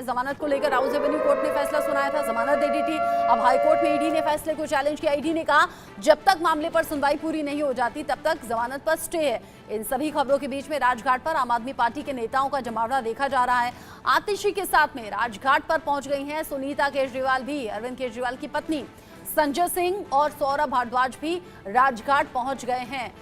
जमानत को लेकर राउज एवेन्यू कोर्ट ने फैसला सुनाया था, जमानत दे दी थी। अब हाईकोर्ट में ईडी ने फैसले को चैलेंज किया। ईडी ने कहा जब तक मामले पर सुनवाई पूरी नहीं हो जाती तब तक जमानत पर स्टे है। इन सभी खबरों के बीच में राजघाट पर आम आदमी पार्टी के नेताओं का जमावड़ा देखा जा रहा है। आतिशी के साथ में राजघाट पर पहुंच गई हैं सुनीता केजरीवाल भी। अरविंद केजरीवाल की पत्नी संजय सिंह और सौरभ भारद्वाज भी राजघाट पहुंच गए हैं।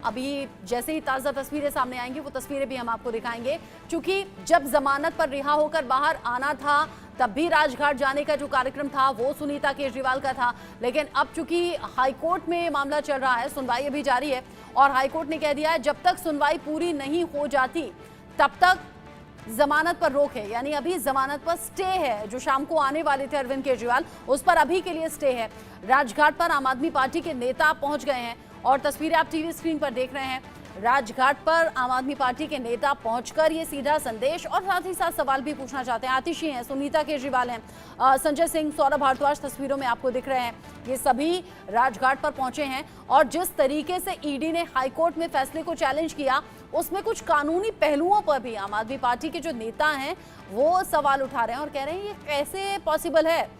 अभी जैसे ही ताज़ा तस्वीरें सामने आएंगी वो तस्वीरें भी हम आपको दिखाएंगे, क्योंकि जब जमानत पर रिहा होकर बाहर आना था तब भी राजघाट जाने का जो कार्यक्रम था वो सुनीता केजरीवाल का था। लेकिन अब चूंकि हाईकोर्ट में मामला चल रहा है, सुनवाई अभी जारी है और हाईकोर्ट ने कह दिया है जब तक सुनवाई पूरी नहीं हो जाती तब तक जमानत पर रोक है। यानी अभी जमानत पर स्टे है। जो शाम को आने वाले थे अरविंद केजरीवाल, उस पर अभी के लिए स्टे है। राजघाट पर आम आदमी पार्टी के नेता पहुंच गए हैं और तस्वीरें आप टीवी स्क्रीन पर देख रहे हैं। राजघाट पर आम आदमी पार्टी के नेता पहुंचकर ये सीधा संदेश और साथ ही साथ सवाल भी पूछना चाहते हैं। आतिशी हैं, सुनीता केजरीवाल हैं, संजय सिंह, सौरभ भारद्वाज तस्वीरों में आपको दिख रहे हैं। ये सभी राजघाट पर पहुंचे हैं और जिस तरीके से ईडी ने हाईकोर्ट में फैसले को चैलेंज किया उसमें कुछ कानूनी पहलुओं पर भी आम आदमी पार्टी के जो नेता हैं वो सवाल उठा रहे हैं और कह रहे हैं ये कैसे पॉसिबल है,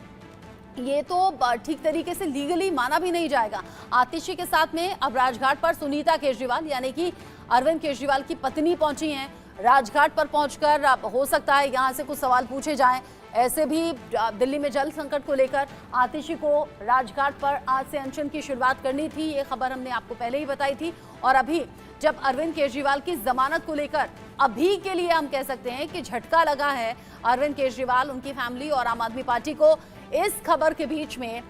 ये तो ठीक तरीके से लीगली माना भी नहीं जाएगा। आतिशी के साथ में अब राजघाट पर सुनीता केजरीवाल यानी कि अरविंद केजरीवाल की पत्नी पहुंची हैं। राजघाट पर पहुंचकर हो सकता है यहां से कुछ सवाल पूछे जाएं। ऐसे भी दिल्ली में जल संकट को लेकर आतिशी को राजघाट पर आज से अनशन की शुरुआत करनी थी, ये खबर हमने आपको पहले ही बताई थी। और अभी जब अरविंद केजरीवाल की जमानत को लेकर अभी के लिए हम कह सकते हैं कि झटका लगा है अरविंद केजरीवाल, उनकी फैमिली और आम आदमी पार्टी को। इस खबर के बीच में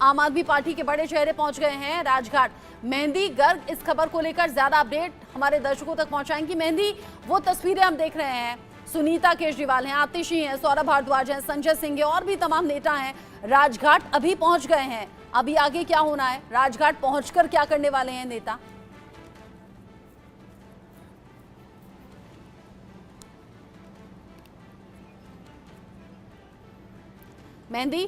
आम आदमी पार्टी के बड़े चेहरे पहुंच गए हैं राजघाट। मेहंदी गर्ग इस खबर को लेकर ज्यादा अपडेट हमारे दर्शकों तक पहुंचाएंगी। मेहंदी, वो तस्वीरें हम देख रहे हैं, सुनीता केजरीवाल हैं, आतिशी हैं, सौरभ भारद्वाज हैं, संजय सिंह और भी तमाम नेता हैं राजघाट अभी पहुंच गए हैं। अभी आगे क्या होना है, राजघाट पहुंचकर क्या करने वाले हैं नेता? मेहंदी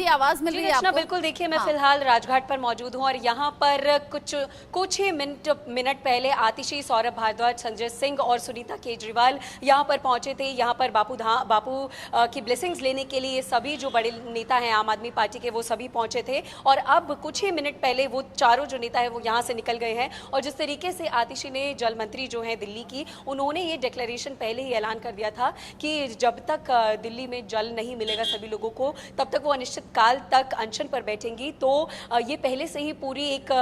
आवाज मिल रही है आपको? बिल्कुल, देखिए मैं फिलहाल राजघाट पर मौजूद हूं और यहाँ पर कुछ ही मिनट पहले आतिशी, सौरभ भारद्वाज, संजय सिंह और सुनीता केजरीवाल यहाँ पर पहुंचे थे। यहाँ पर बापू की ब्लेसिंग्स लेने के लिए सभी जो बड़े नेता हैं आम आदमी पार्टी के वो सभी पहुंचे थे और अब कुछ ही मिनट पहले वो चारों जो नेता है वो यहाँ से निकल गए हैं। और जिस तरीके से आतिशी ने, जल मंत्री जो है दिल्ली की, उन्होंने ये डिक्लेरेशन पहले ही ऐलान कर दिया था कि जब तक दिल्ली में जल नहीं मिलेगा सभी लोगों को तब तक वो निश्चित काल तक अनशन पर बैठेंगी। तो ये पहले से ही पूरी एक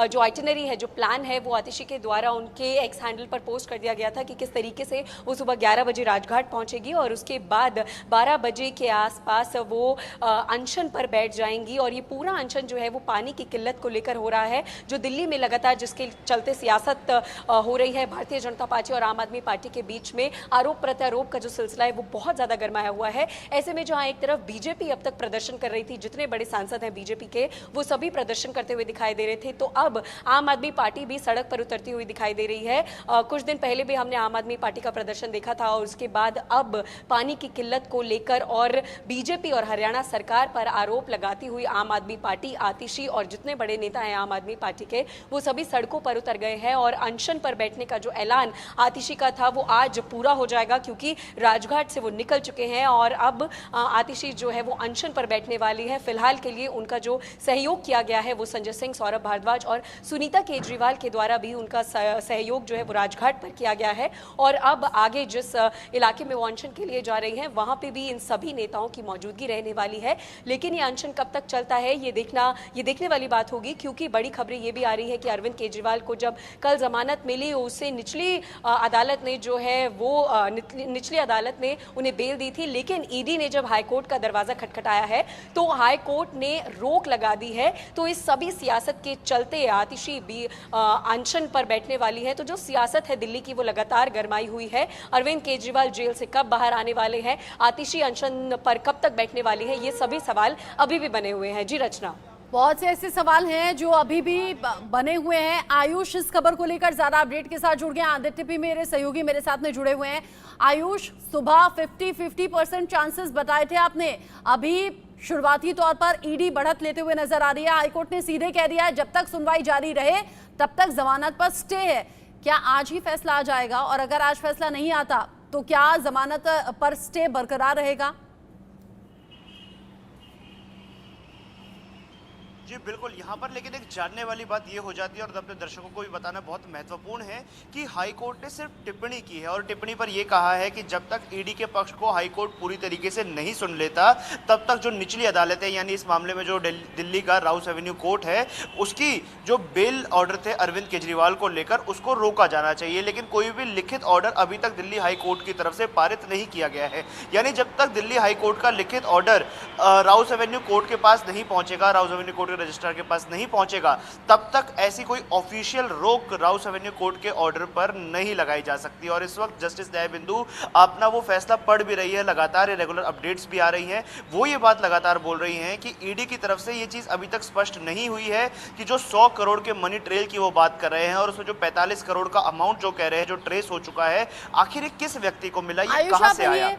जो आइटिनरी है, जो प्लान है, वो आतिशी के द्वारा उनके एक्स हैंडल पर पोस्ट कर दिया गया था कि किस तरीके से वो सुबह 11 बजे राजघाट पहुंचेगी और उसके बाद 12 बजे के आसपास वो अनशन पर बैठ जाएंगी। और ये पूरा अनशन जो है वो पानी की किल्लत को लेकर हो रहा है, जो दिल्ली में लगातार जिसके चलते सियासत हो रही है भारतीय जनता पार्टी और आम आदमी पार्टी के बीच में। आरोप प्रत्यारोप का जो सिलसिला है वो बहुत ज्यादा गर्माया हुआ है। ऐसे में जहां एक तरफ बीजेपी अब तक प्रदर्शन कर रही थी, जितने बड़े सांसद हैं बीजेपी के वो सभी प्रदर्शन करते हुए दिखाई दे रहे थे, तो अब आम आदमी पार्टी भी सड़क पर उतरती हुई दिखाई दे रही है। कुछ दिन पहले भी हमने आम आदमी पार्टी का प्रदर्शन देखा था और उसके बाद अब पानी की किल्लत को लेकर और बीजेपी और हरियाणा सरकार पर आरोप लगाती हुई आम आदमी पार्टी, आतिशी और जितने बड़े नेता हैं आम आदमी पार्टी के, वो सभी सड़कों पर उतर गए हैं। और अनशन पर बैठने का जो ऐलान आतिशी का था वो आज पूरा हो जाएगा, क्योंकि राजघाट से वो निकल चुके हैं और अब आतिशी जो है वो अनशन पर बैठने वाली है। फिलहाल के लिए उनका जो सहयोग किया गया है वो संजय सिंह, सौरभ भारद्वाज और सुनीता केजरीवाल के द्वारा भी उनका सहयोग जो है वो राजघाट पर किया गया है। और अब आगे जिस इलाके में वो अनशन के लिए जा रही हैं वहां पे भी इन सभी नेताओं की मौजूदगी रहने वाली है। लेकिन ये अनशन कब तक चलता है ये देखने वाली बात होगी, क्योंकि बड़ी खबरें ये भी आ रही है कि अरविंद केजरीवाल को जब कल जमानत मिली उसे निचली अदालत ने जो है वो निचली अदालत ने उन्हें बेल दी थी। लेकिन ईडी ने जब हाईकोर्ट का दरवाजा खटखटाया है तो हाईकोर्ट ने रोक लगा दी है। तो इस सभी सियासत के चलते आतिशी भी अनशन पर बैठने वाली है। तो जो सियासत है दिल्ली की वो लगातार गरमाई हुई है। अरविंद केजरीवाल जेल से कब बाहर आने वाले हैं, आतिशी अनशन पर कब तक बैठने वाली है, ये सभी सवाल अभी भी बने हुए हैं। जी रचना, बहुत से ऐसे सवाल हैं जो अभी भी बने हुए हैं। आयुष इस खबर को लेकर ज्यादा अपडेट के साथ जुड़ गए। आदित्य भी मेरे सहयोगी मेरे साथ में जुड़े हुए हैं। आयुष, सुबह 50-50% चांसेस बताए थे आपने, अभी शुरुआती तौर पर ईडी बढ़त लेते हुए नजर आ रही है। हाईकोर्ट ने सीधे कह दिया है जब तक सुनवाई जारी रहे तब तक जमानत पर स्टे है। क्या आज ही फैसला आ जाएगा, और अगर आज फैसला नहीं आता तो क्या जमानत पर स्टे बरकरार रहेगा? जी बिल्कुल, यहाँ पर लेकिन एक जानने वाली बात ये हो जाती है और अपने दर्शकों को भी बताना बहुत महत्वपूर्ण है कि हाई कोर्ट ने सिर्फ टिप्पणी की है और टिप्पणी पर यह कहा है कि जब तक ईडी के पक्ष को हाई कोर्ट पूरी तरीके से नहीं सुन लेता तब तक जो निचली अदालत है, यानी इस मामले में जो दिल्ली का राउस एवेन्यू कोर्ट है, उसकी जो बेल ऑर्डर थे अरविंद केजरीवाल को लेकर उसको रोका जाना चाहिए। लेकिन कोई भी लिखित ऑर्डर अभी तक दिल्ली हाई कोर्ट की तरफ से पारित नहीं किया गया है। यानी जब तक दिल्ली हाई कोर्ट का लिखित ऑर्डर राउस एवेन्यू कोर्ट के पास नहीं पहुंचेगा, राउस एवेन्यू कोर्ट रजिस्ट्रार के पास नहीं पहुंचेगा, तब तक ऐसी कोई ऑफिशियल रोक राउस एवेन्यू कोर्ट के ऑर्डर पर नहीं लगाई जा सकती। और इस वक्त जस्टिस न्याय बिंदु अपना वो फैसला पढ़ भी रही है, लगातार ये रेगुलर अपडेट्स भी आ रही हैं। वो ये बात लगातार बोल रही हैं कि ईडी की तरफ से ये चीज अभी तक स्पष्ट नहीं हुई है कि जो 100 करोड़ के मनी ट्रेल की वो बात कर रहे हैं और उसमें जो 45 करोड़ का अमाउंट जो कह रहे हैं जो ट्रेस हो चुका है, आखिर किस व्यक्ति को मिला, ये कहां से आया।